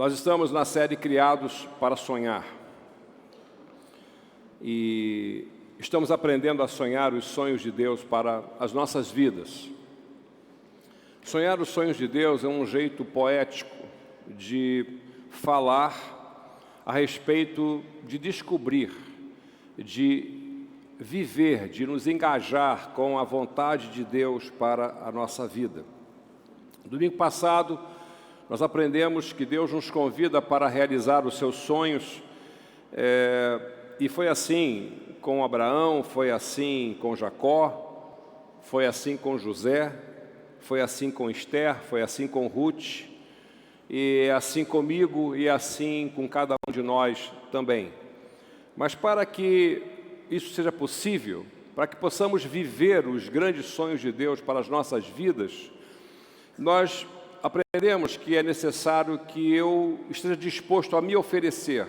Nós estamos na série Criados para Sonhar e estamos aprendendo a sonhar os sonhos de Deus para as nossas vidas. Sonhar os sonhos de Deus é um jeito poético de falar a respeito de descobrir, de viver, de nos engajar com a vontade de Deus para a nossa vida. Domingo passado, nós aprendemos que Deus nos convida para realizar os seus sonhos, e foi assim com Abraão, foi assim com Jacó, foi assim com José, foi assim com Esther, foi assim com Ruth, e assim comigo e assim com cada um de nós também. Mas para que isso seja possível, para que possamos viver os grandes sonhos de Deus para as nossas vidas, nós aprendemos que é necessário que eu esteja disposto a me oferecer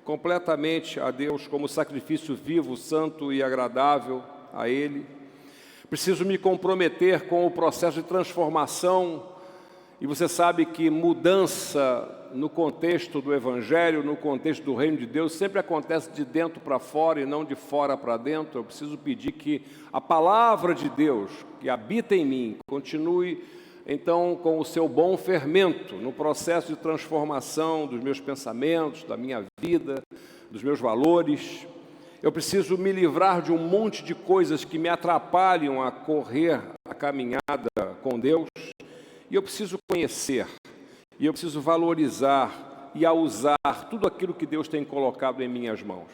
completamente a Deus como sacrifício vivo, santo e agradável a Ele. Preciso me comprometer com o processo de transformação, e você sabe que mudança no contexto do Evangelho, no contexto do Reino de Deus, sempre acontece de dentro para fora e não de fora para dentro. Eu preciso pedir que a palavra de Deus, que habita em mim, continue então com o seu bom fermento no processo de transformação dos meus pensamentos, da minha vida, dos meus valores. Eu preciso me livrar de um monte de coisas que me atrapalham a correr a caminhada com Deus, e eu preciso conhecer, e eu preciso valorizar e a usar tudo aquilo que Deus tem colocado em minhas mãos.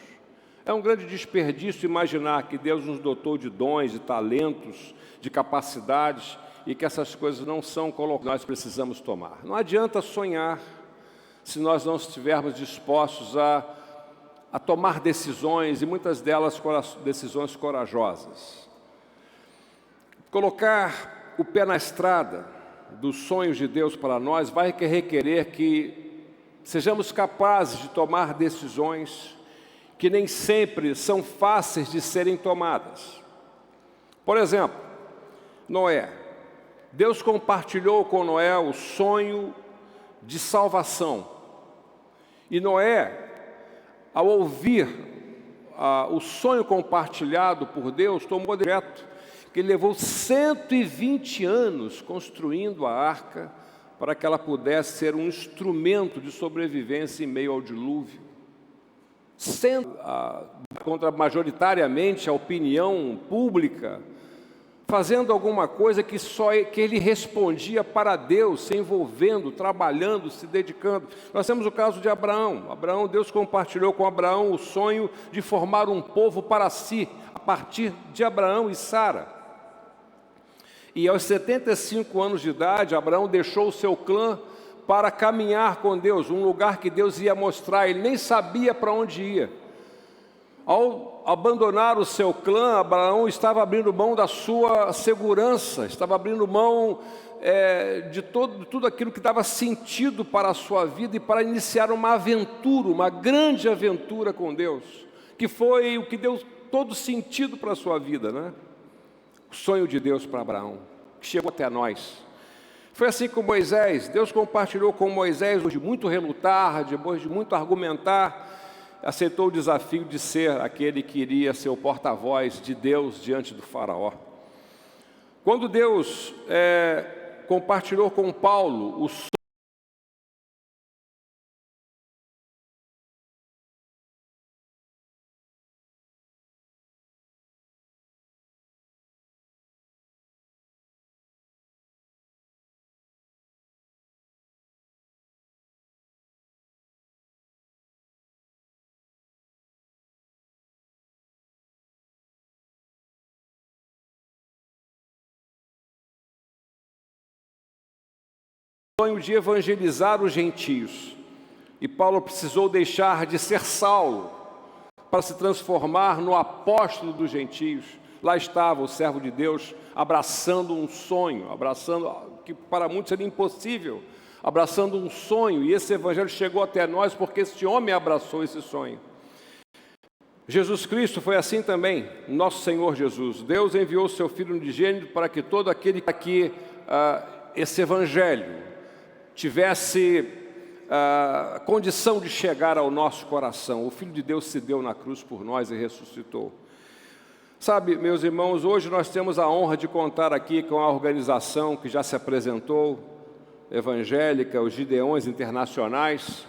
É um grande desperdício imaginar que Deus nos dotou de dons, de talentos, de capacidades, e que essas coisas não são colocadas, nós precisamos tomar. Não adianta sonhar se nós não estivermos dispostos a tomar decisões, e muitas delas decisões corajosas. Colocar o pé na estrada dos sonhos de Deus para nós vai requerer que sejamos capazes de tomar decisões que nem sempre são fáceis de serem tomadas. Por exemplo, Noé. Deus compartilhou com Noé o sonho de salvação. E Noé, ao ouvir o sonho compartilhado por Deus, tomou direto, que ele levou 120 anos construindo a arca para que ela pudesse ser um instrumento de sobrevivência em meio ao dilúvio. Sendo contra majoritariamente a opinião pública, fazendo alguma coisa que ele respondia para Deus, se envolvendo, trabalhando, se dedicando. Nós temos o caso de Abraão. Deus compartilhou com Abraão o sonho de formar um povo para si, a partir de Abraão e Sara. E aos 75 anos de idade, Abraão deixou o seu clã para caminhar com Deus, um lugar que Deus ia mostrar. Ele nem sabia para onde ia. Ao abandonar o seu clã, Abraão estava abrindo mão da sua segurança, estava abrindo mão de tudo aquilo que dava sentido para a sua vida e para iniciar uma aventura, uma grande aventura com Deus, que foi o que deu todo sentido para a sua vida, né? O sonho de Deus para Abraão, que chegou até nós. Foi assim com Moisés. Deus compartilhou com Moisés, depois de muito relutar, depois de muito argumentar, aceitou o desafio de ser aquele que iria ser o porta-voz de Deus diante do faraó. Quando Deus compartilhou com Paulo o sonho de evangelizar os gentios, e Paulo precisou deixar de ser Saulo para se transformar no apóstolo dos gentios. Lá estava o servo de Deus abraçando um sonho, que para muitos seria impossível, abraçando um sonho, e esse evangelho chegou até nós porque esse homem abraçou esse sonho. Jesus Cristo foi assim também, nosso Senhor Jesus. Deus enviou o seu Filho unigênito para que todo aquele que esse evangelho tivesse condição de chegar ao nosso coração. O Filho de Deus se deu na cruz por nós e ressuscitou. Sabe, meus irmãos, hoje nós temos a honra de contar aqui com a organização que já se apresentou, evangélica, os Gideões Internacionais,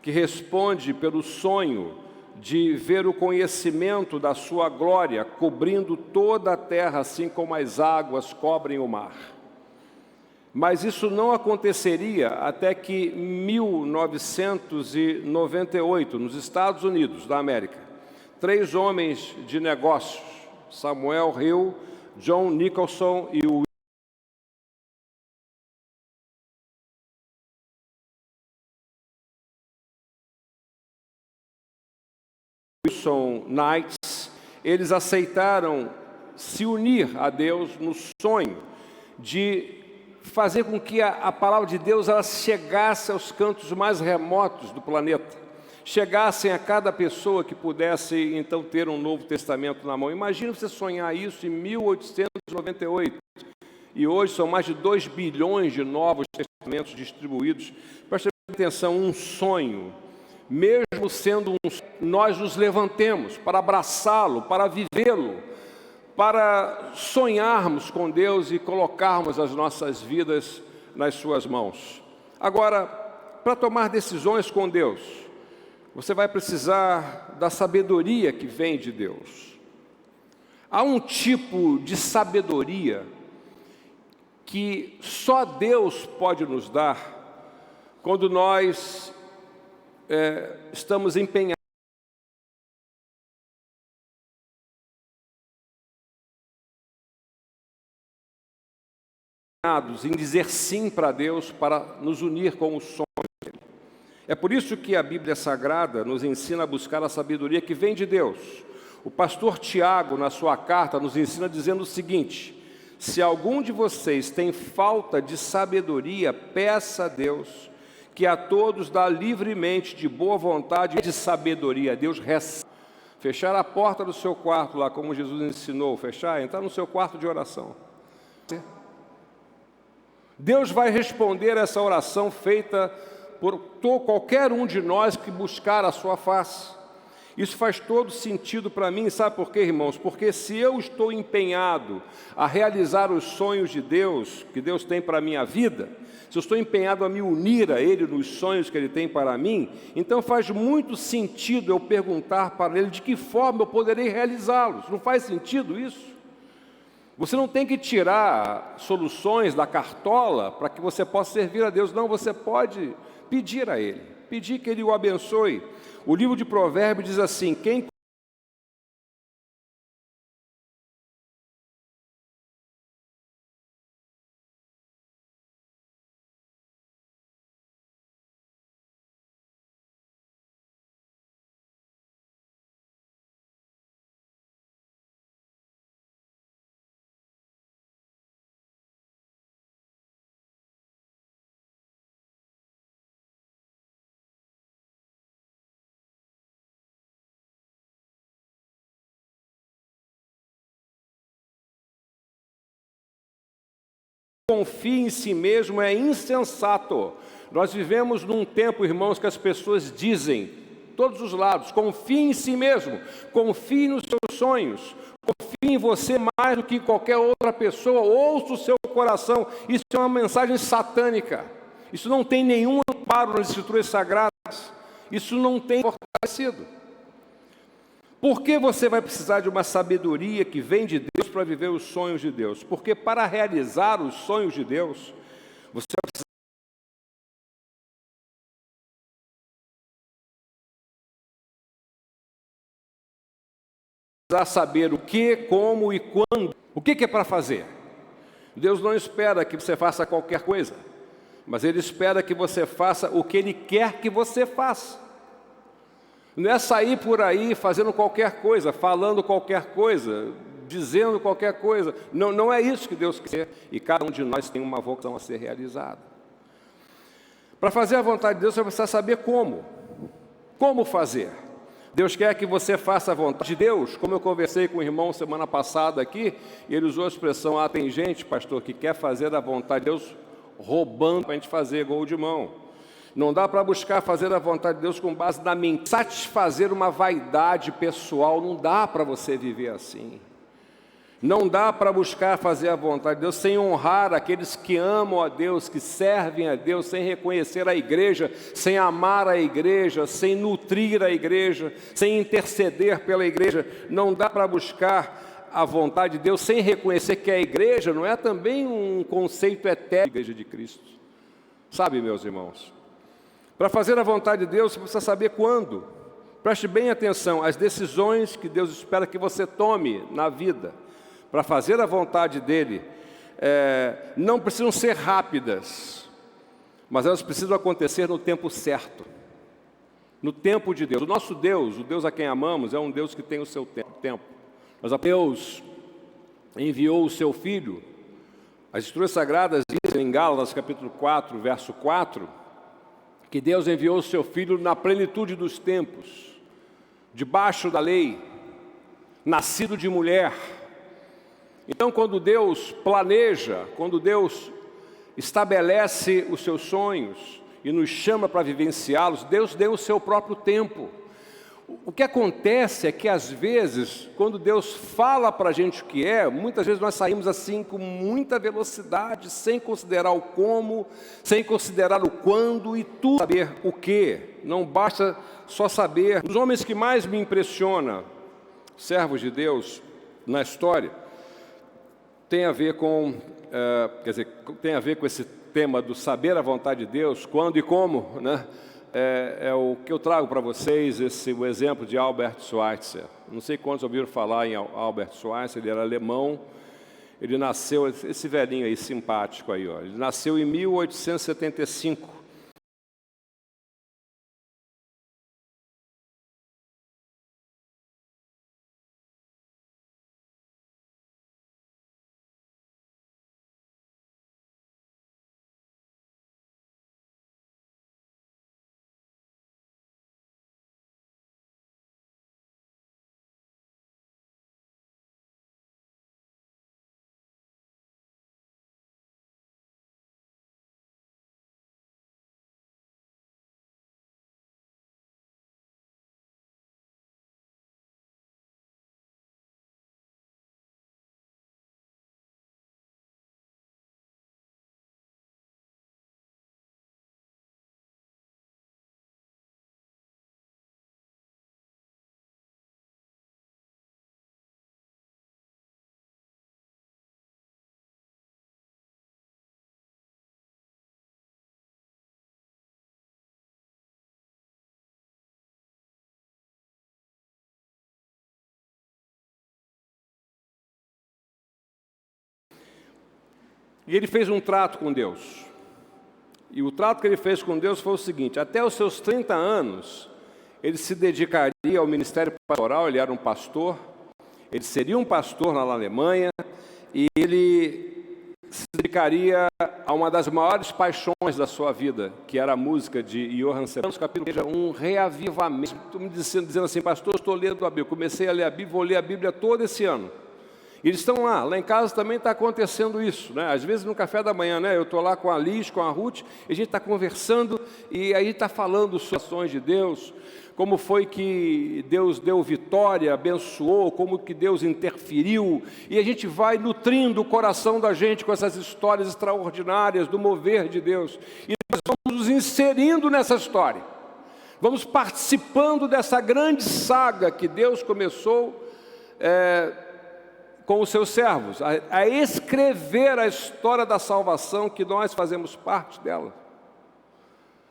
que responde pelo sonho de ver o conhecimento da sua glória cobrindo toda a terra, assim como as águas cobrem o mar. Mas isso não aconteceria até que 1998, nos Estados Unidos da América, 3 homens de negócios, Samuel Hill, John Nicholson e Wilson Knights, eles aceitaram se unir a Deus no sonho de fazer com que a palavra de Deus ela chegasse aos cantos mais remotos do planeta, chegassem a cada pessoa que pudesse então ter um Novo Testamento na mão. Imagina você sonhar isso em 1898, e hoje são mais de 2 bilhões de novos testamentos distribuídos. Preste atenção, um sonho, mesmo sendo um sonho, nós nos levantemos para abraçá-lo, para vivê-lo, para sonharmos com Deus e colocarmos as nossas vidas nas suas mãos. Agora, para tomar decisões com Deus, você vai precisar da sabedoria que vem de Deus. Há um tipo de sabedoria que só Deus pode nos dar quando nós estamos empenhados em dizer sim para Deus, para nos unir com o sonho dele. É por isso que a Bíblia Sagrada nos ensina a buscar a sabedoria que vem de Deus. O pastor Tiago, na sua carta, nos ensina dizendo o seguinte: se algum de vocês tem falta de sabedoria, peça a Deus, que a todos dá livremente, de boa vontade, de sabedoria. Deus recebe. Fechar a porta do seu quarto, lá como Jesus ensinou, entrar no seu quarto de oração. Deus vai responder essa oração feita por qualquer um de nós que buscar a sua face. Isso faz todo sentido para mim, sabe por quê, irmãos? Porque se eu estou empenhado a realizar os sonhos de Deus, que Deus tem para a minha vida, se eu estou empenhado a me unir a Ele nos sonhos que Ele tem para mim, então faz muito sentido eu perguntar para Ele de que forma eu poderei realizá-los. Não faz sentido isso? Você não tem que tirar soluções da cartola para que você possa servir a Deus. Não, você pode pedir a Ele, pedir que Ele o abençoe. O livro de Provérbios diz assim: quem confia em si mesmo é insensato. Nós vivemos num tempo, irmãos, que as pessoas dizem, todos os lados, confie em si mesmo, confie nos seus sonhos, confie em você mais do que qualquer outra pessoa, ouça o seu coração. Isso é uma mensagem satânica. Isso não tem nenhum amparo nas Escrituras Sagradas. Isso não tem fortalecido. Por que você vai precisar de uma sabedoria que vem de Deus para viver os sonhos de Deus? Porque para realizar os sonhos de Deus, você vai precisar saber o que, como e quando. O que é para fazer? Deus não espera que você faça qualquer coisa, mas Ele espera que você faça o que Ele quer que você faça. Não é sair por aí fazendo qualquer coisa, falando qualquer coisa, dizendo qualquer coisa. Não é isso que Deus quer. E cada um de nós tem uma vocação a ser realizada. Para fazer a vontade de Deus, você vai precisar saber como. Como fazer? Deus quer que você faça a vontade de Deus. Como eu conversei com o irmão semana passada aqui, e ele usou a expressão: tem gente, pastor, que quer fazer a vontade de Deus roubando para a gente fazer gol de mão. Não dá para buscar fazer a vontade de Deus com base na mentira, satisfazer uma vaidade pessoal. Não dá para você viver assim. Não dá para buscar fazer a vontade de Deus sem honrar aqueles que amam a Deus, que servem a Deus, sem reconhecer a igreja, sem amar a igreja, sem nutrir a igreja, sem interceder pela igreja. Não dá para buscar a vontade de Deus sem reconhecer que a igreja não é também um conceito etéreo da igreja de Cristo. Sabe, meus irmãos? Para fazer a vontade de Deus, você precisa saber quando. Preste bem atenção, as decisões que Deus espera que você tome na vida, para fazer a vontade dEle, não precisam ser rápidas, mas elas precisam acontecer no tempo certo, no tempo de Deus. O nosso Deus, o Deus a quem amamos, é um Deus que tem o seu tempo. Mas Deus enviou o seu Filho. As Escrituras Sagradas dizem em Gálatas capítulo 4, verso 4, que Deus enviou o seu Filho na plenitude dos tempos, debaixo da lei, nascido de mulher. Então, quando Deus planeja, quando Deus estabelece os seus sonhos e nos chama para vivenciá-los, Deus deu o seu próprio tempo. O que acontece é que, às vezes, quando Deus fala para a gente o que é, muitas vezes nós saímos assim com muita velocidade, sem considerar o como, sem considerar o quando e tudo saber o que. Não basta só saber. Os homens que mais me impressionam, servos de Deus, na história, tem a ver com, tem a ver com esse tema do saber a vontade de Deus, quando e como, né? É o que eu trago para vocês, o exemplo de Albert Schweitzer. Não sei quantos ouviram falar em Albert Schweitzer, ele era alemão, ele nasceu, esse velhinho aí simpático aí, ó, ele nasceu em 1875. E ele fez um trato com Deus. E o trato que ele fez com Deus foi o seguinte: até os seus 30 anos, ele se dedicaria ao ministério pastoral, ele era um pastor, ele seria um pastor na Alemanha, e ele se dedicaria a uma das maiores paixões da sua vida, que era a música de Johann Sebastian, capítulo 1, um reavivamento. Estou me dizendo assim, pastor, estou lendo a Bíblia, comecei a ler a Bíblia, vou ler a Bíblia todo esse ano. E eles estão lá em casa também está acontecendo isso, né? Às vezes no café da manhã, né? Eu estou lá com a Liz, com a Ruth, e a gente está conversando, e aí está falando sobre as ações de Deus, como foi que Deus deu vitória, abençoou, como que Deus interferiu, e a gente vai nutrindo o coração da gente com essas histórias extraordinárias do mover de Deus, e nós vamos nos inserindo nessa história, vamos participando dessa grande saga que Deus começou com os seus servos, a escrever a história da salvação, que nós fazemos parte dela.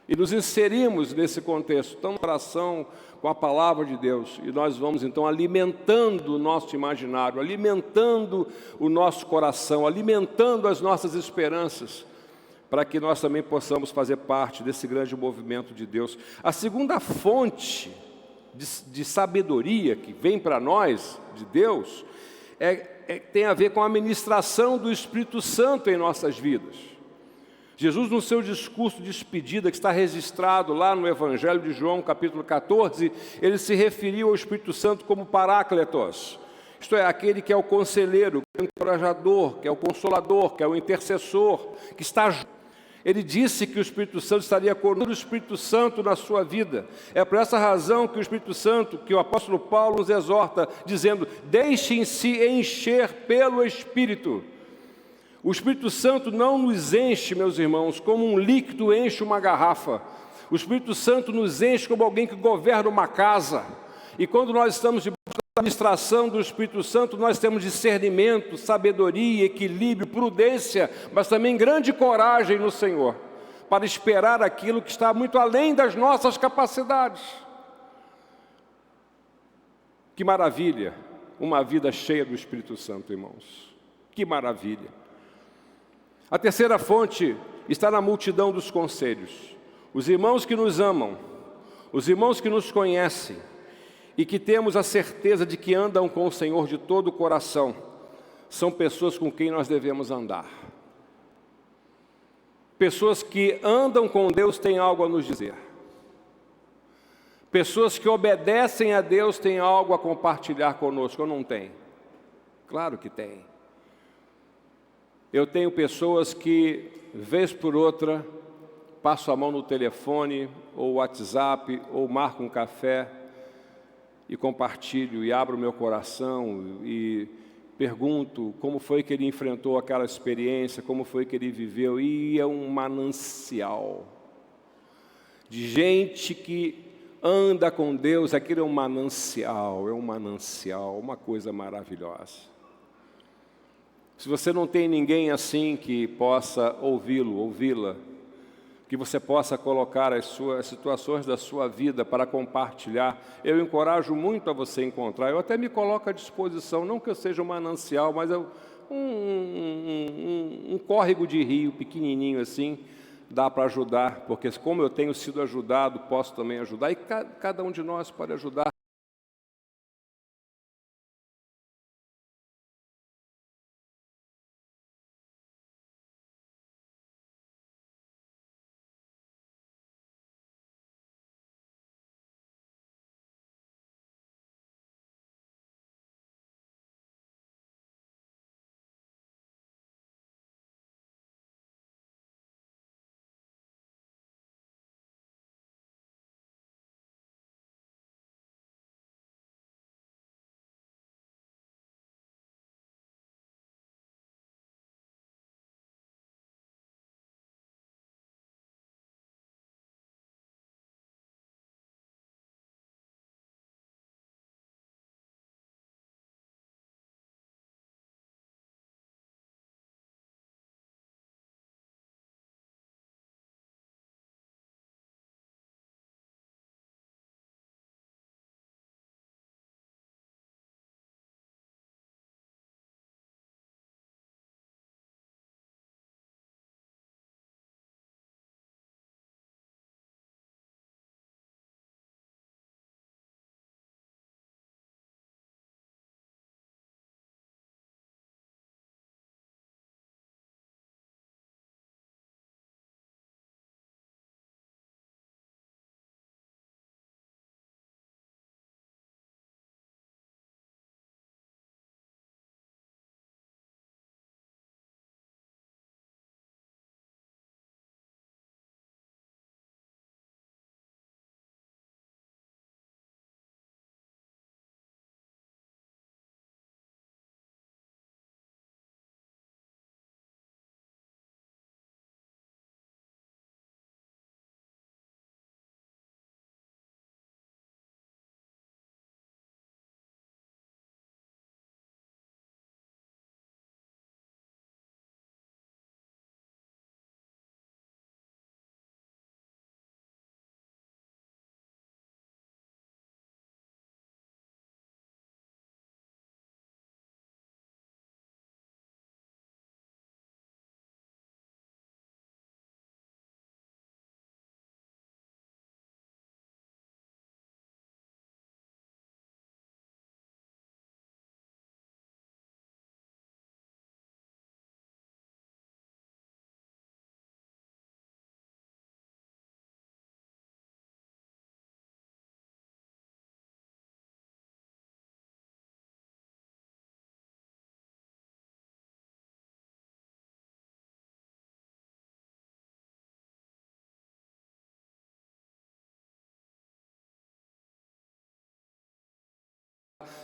E nos inserimos nesse contexto, tão coração com a palavra de Deus, e nós vamos então alimentando o nosso imaginário, alimentando o nosso coração, alimentando as nossas esperanças, para que nós também possamos fazer parte desse grande movimento de Deus. A segunda fonte de sabedoria que vem para nós, de Deus, tem a ver com a ministração do Espírito Santo em nossas vidas. Jesus, no seu discurso de despedida, que está registrado lá no Evangelho de João, capítulo 14, ele se referiu ao Espírito Santo como Parácletos, isto é, aquele que é o conselheiro, que é o encorajador, que é o consolador, que é o intercessor, que está junto. Ele disse que o Espírito Santo estaria conosco, o Espírito Santo na sua vida. É por essa razão que o Espírito Santo, que o apóstolo Paulo nos exorta, dizendo: deixem-se encher pelo Espírito. O Espírito Santo não nos enche, meus irmãos, como um líquido enche uma garrafa. O Espírito Santo nos enche como alguém que governa uma casa. E quando nós estamos debaixo da administração do Espírito Santo, nós temos discernimento, sabedoria, equilíbrio, prudência, mas também grande coragem no Senhor, para esperar aquilo que está muito além das nossas capacidades. Que maravilha, uma vida cheia do Espírito Santo, irmãos. Que maravilha. A terceira fonte está na multidão dos conselhos. Os irmãos que nos amam, os irmãos que nos conhecem e que temos a certeza de que andam com o Senhor de todo o coração, são pessoas com quem nós devemos andar. Pessoas que andam com Deus têm algo a nos dizer. Pessoas que obedecem a Deus têm algo a compartilhar conosco. Ou não tem? Claro que tem. Eu tenho pessoas que, vez por outra, passo a mão no telefone, ou WhatsApp, ou marco um café, e compartilho, e abro meu coração, e pergunto como foi que ele enfrentou aquela experiência, como foi que ele viveu, e é um manancial de gente que anda com Deus. Aquilo é um manancial, uma coisa maravilhosa. Se você não tem ninguém assim que possa ouvi-lo, ouvi-la, que você possa colocar as situações da sua vida para compartilhar, eu encorajo muito a você encontrar. Eu até me coloco à disposição, não que eu seja um manancial, mas um córrego de rio pequenininho assim, dá para ajudar, porque como eu tenho sido ajudado, posso também ajudar, e cada um de nós pode ajudar.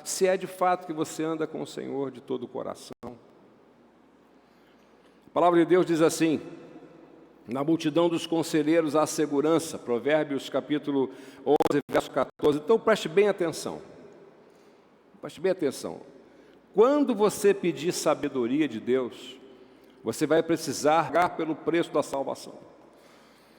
se é de fato que você anda com o Senhor de todo o coração. A palavra de Deus diz assim: na multidão dos conselheiros há segurança, Provérbios capítulo 11, verso 14. Então preste bem atenção, preste bem atenção. Quando você pedir sabedoria de Deus, você vai precisar pagar pelo preço da salvação.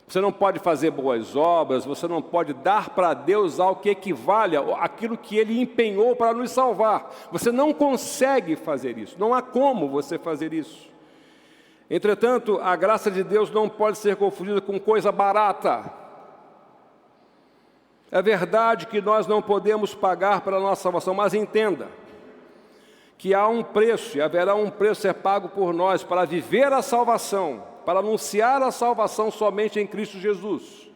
Você não pode fazer boas obras, você não pode dar para Deus algo que equivale àquilo que Ele empenhou para nos salvar. Você não consegue fazer isso, não há como você fazer isso. Entretanto, a graça de Deus não pode ser confundida com coisa barata. É verdade que nós não podemos pagar pela nossa salvação, mas entenda que há um preço, e haverá um preço a ser pago por nós para viver a salvação, para anunciar a salvação somente em Cristo Jesus.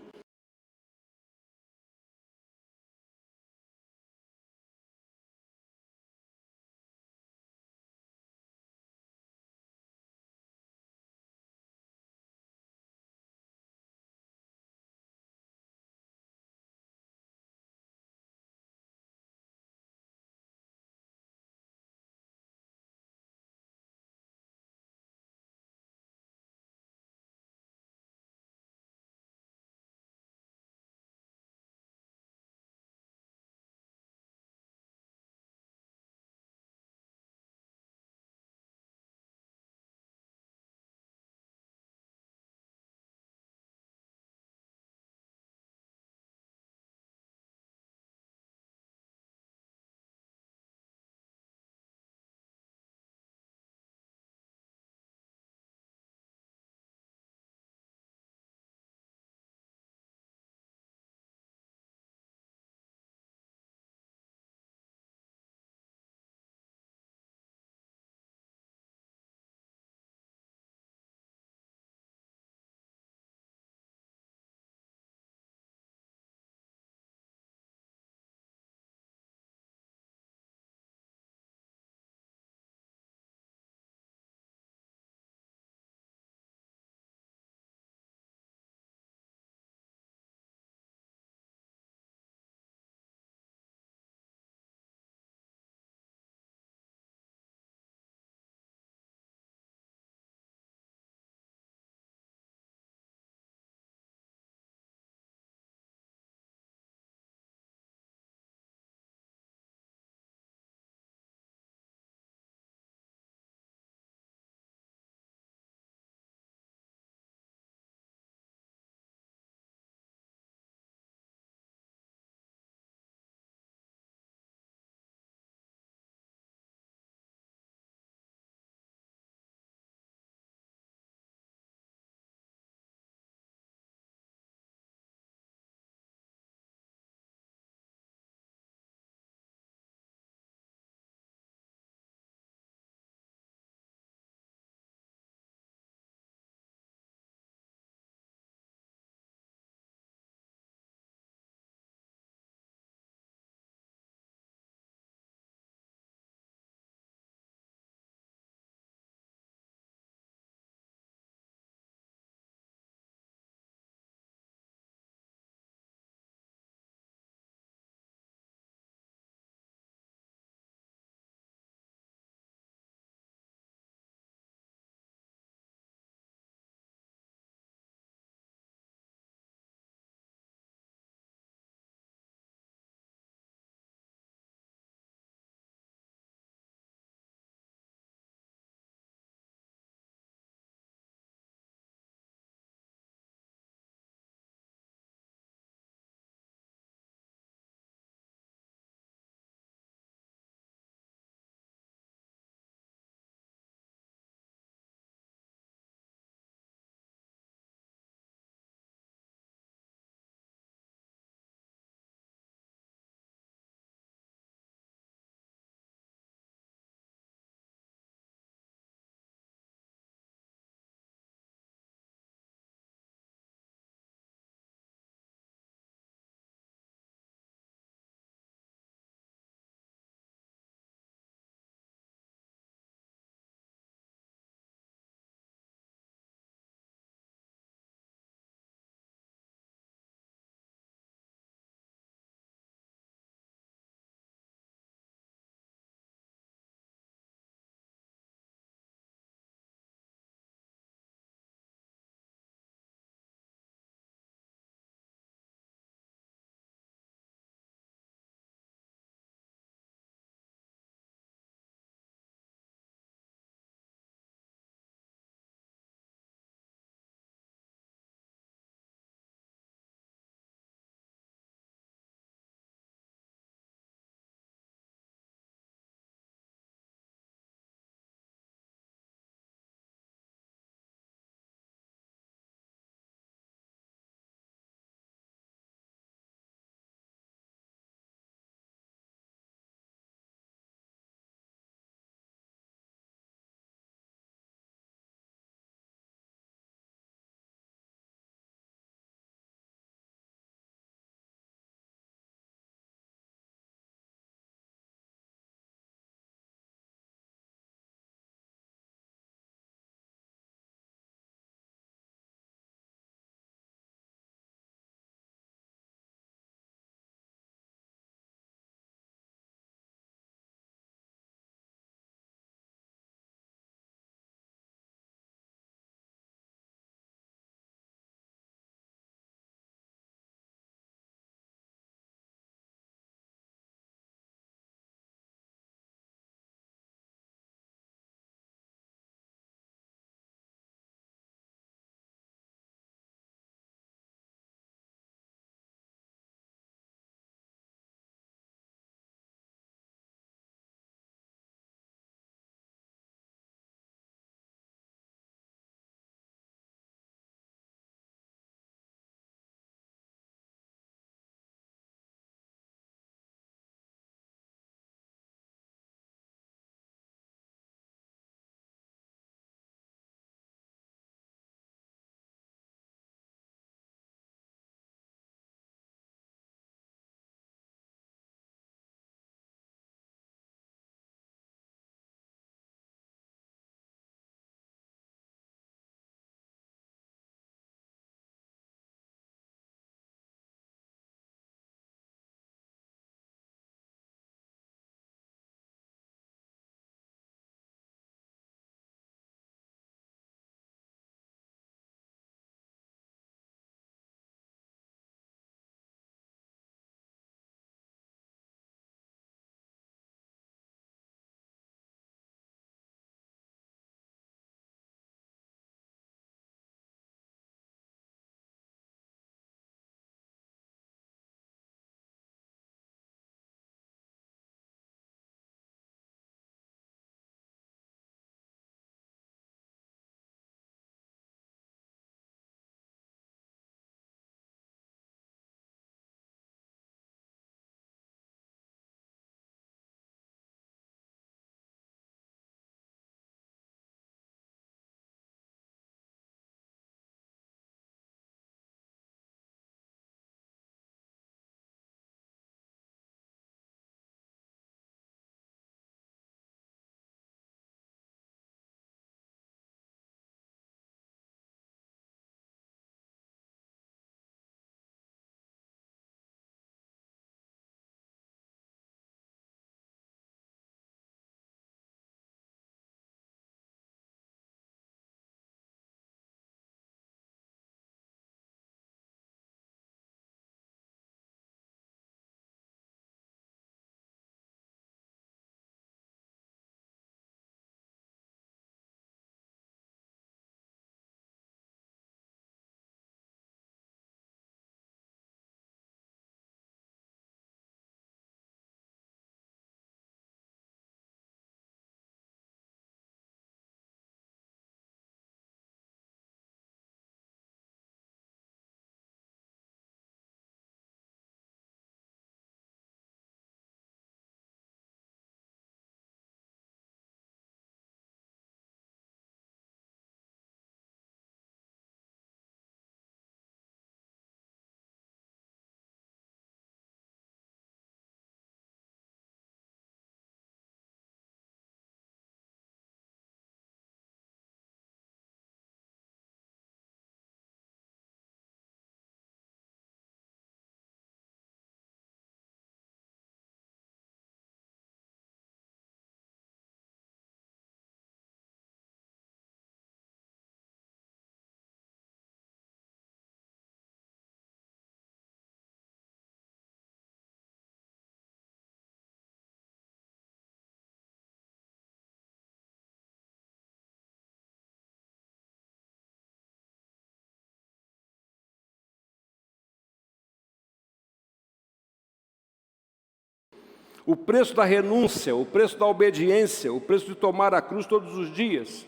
o preço da renúncia, o preço da obediência, o preço de tomar a cruz todos os dias,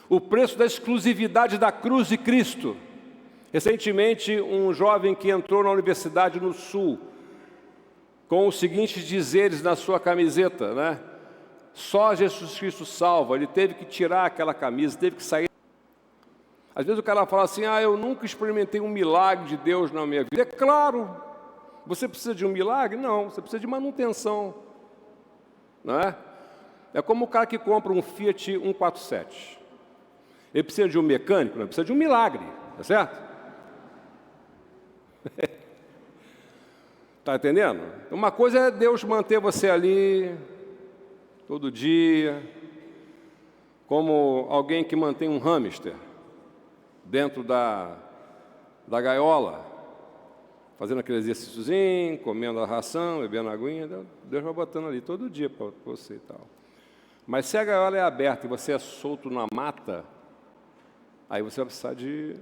o preço da exclusividade da cruz de Cristo. Recentemente, um jovem que entrou na universidade no Sul, com os seguintes dizeres na sua camiseta, né? Só Jesus Cristo salva. Ele teve que tirar aquela camisa, teve que sair. Às vezes o cara fala assim, eu nunca experimentei um milagre de Deus na minha vida. É claro, você precisa de um milagre? Não, você precisa de manutenção, não é? É como o cara que compra um Fiat 147. Ele precisa de um mecânico? Não, precisa de um milagre, tá certo? Está entendendo? Uma coisa é Deus manter você ali todo dia, como alguém que mantém um hamster dentro da gaiola, fazendo aquele exercíciozinho, comendo a ração, bebendo a aguinha. Deus vai botando ali todo dia para você e tal. Mas se a gaiola é aberta e você é solto na mata, aí você vai precisar de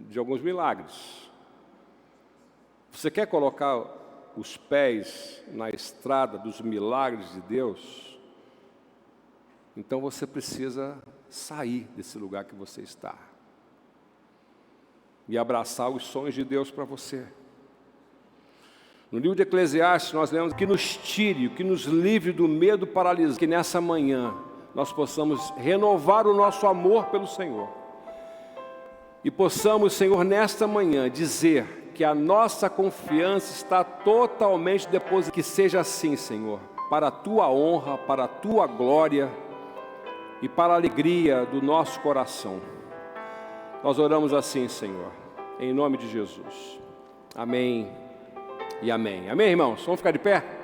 de alguns milagres. Você quer colocar os pés na estrada dos milagres de Deus? Então você precisa sair desse lugar que você está e abraçar os sonhos de Deus para você. No livro de Eclesiastes nós lemos que nos tire, que nos livre do medo paralisante, que nessa manhã nós possamos renovar o nosso amor pelo Senhor e possamos, Senhor, nesta manhã dizer que a nossa confiança está totalmente depositada. Que seja assim, Senhor, para a Tua honra, para a Tua glória e para a alegria do nosso coração. Nós oramos assim, Senhor, em nome de Jesus. Amém e amém. Amém, irmãos? Vamos ficar de pé?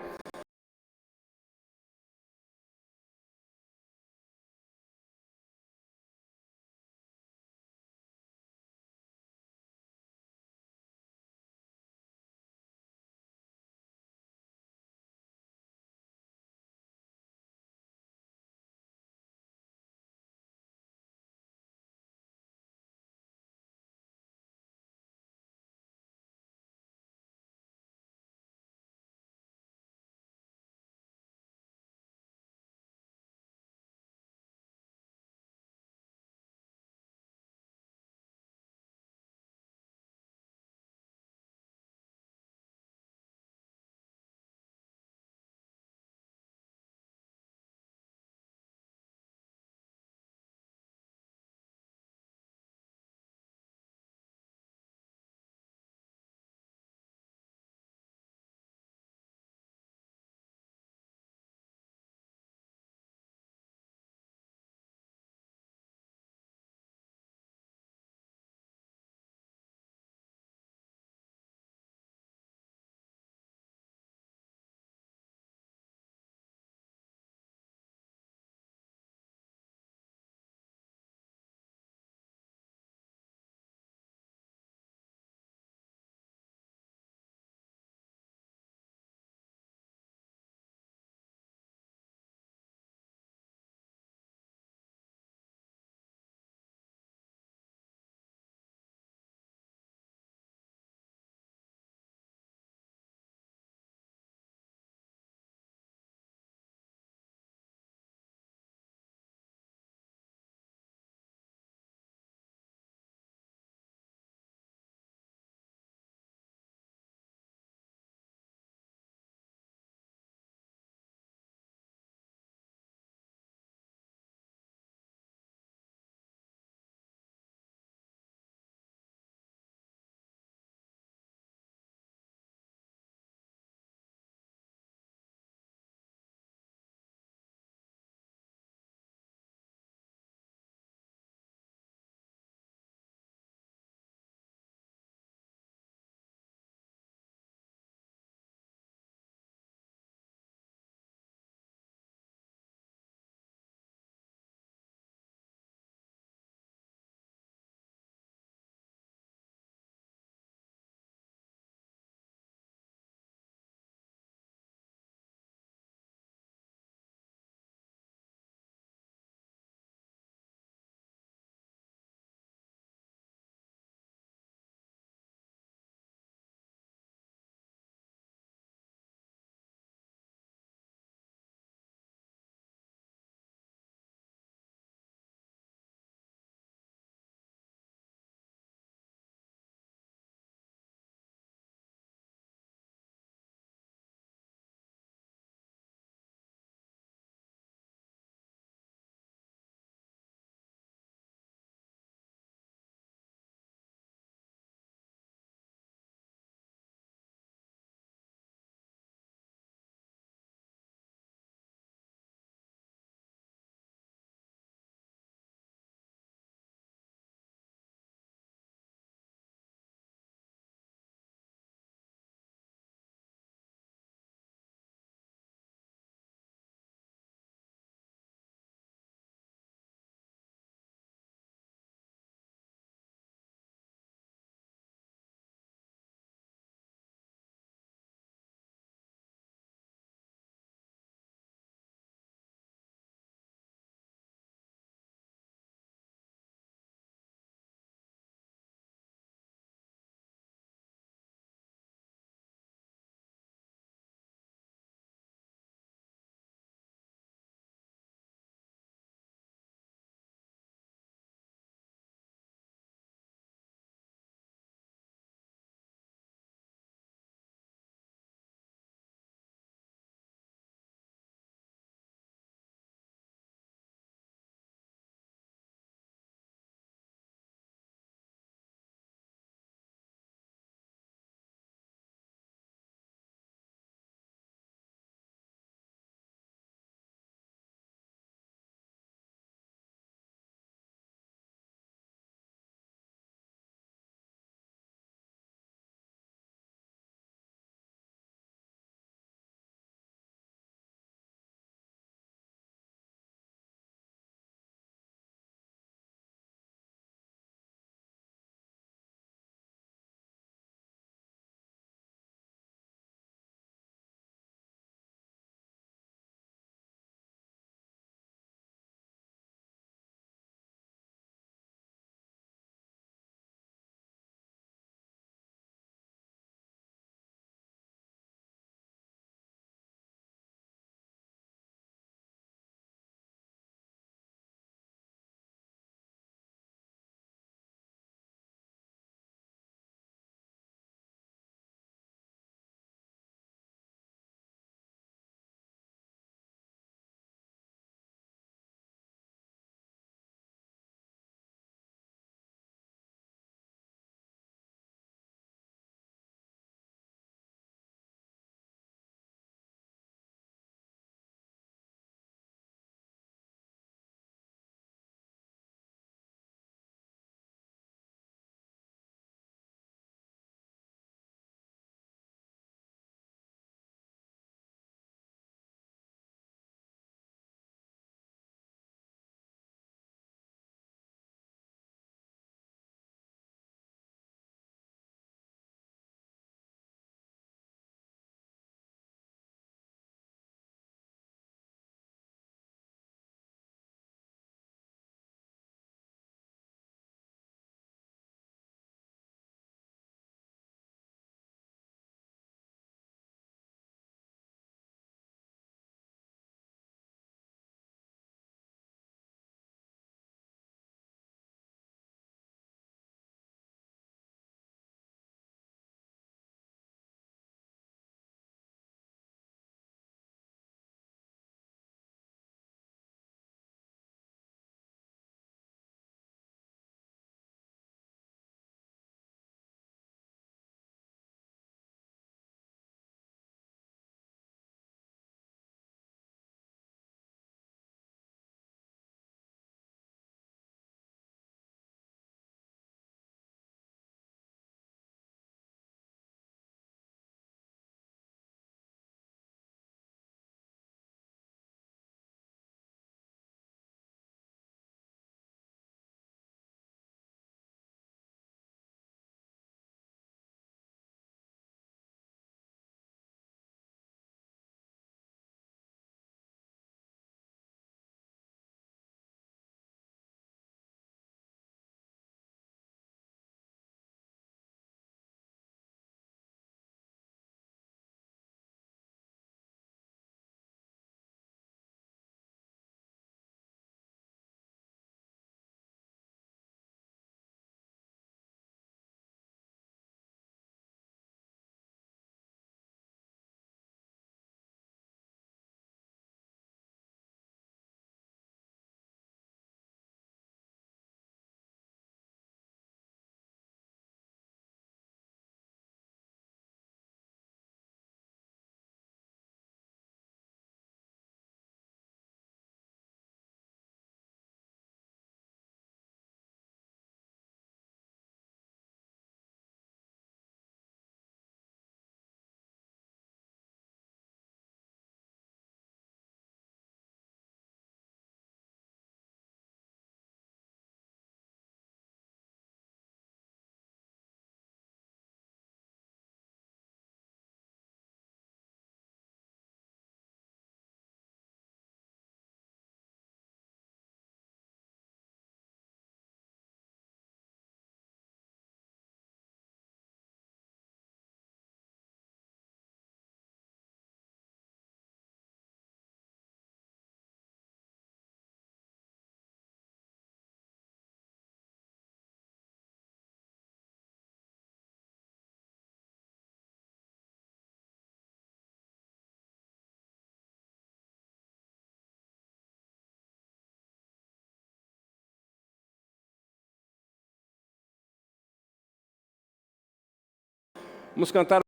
Vamos cantar.